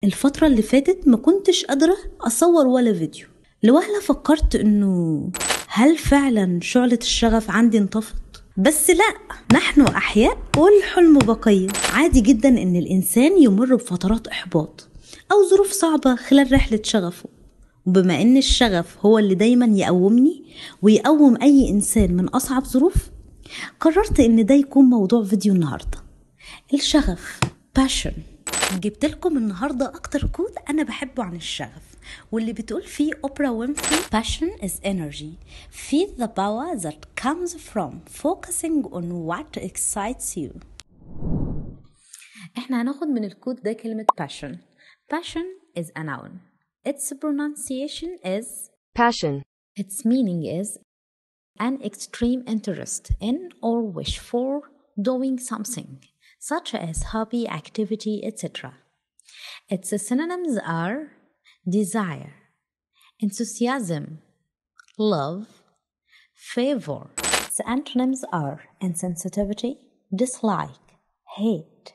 الفترة اللي فاتت ما كنتش قادرة أصور ولا فيديو. لوهلة فكرت إنه هل فعلا شعلة الشغف عندي انطفت؟ بس لا، نحن أحياء والحلم بقية. عادي جدا إن الإنسان يمر بفترات إحباط أو ظروف صعبة خلال رحلة شغفه، وبما إن الشغف هو اللي دايما يقومني ويقوم أي إنسان من أصعب ظروف، قررت إن ده يكون موضوع فيديو النهاردة: الشغف، passion. جبت لكم النهاردة أكتر كود أنا بحبه عن الشغف، واللي بتقول فيه أوبرا وينفري: passion is energy, feel the power that comes from focusing on what excites you. احنا هناخد من الكود ده كلمة passion. Passion is a noun. Its pronunciation is passion. Its meaning is an extreme interest in or wish for doing something, such as hobby, activity, etc. Its synonyms are desire, enthusiasm, love, favor. Its antonyms are insensitivity, dislike, hate,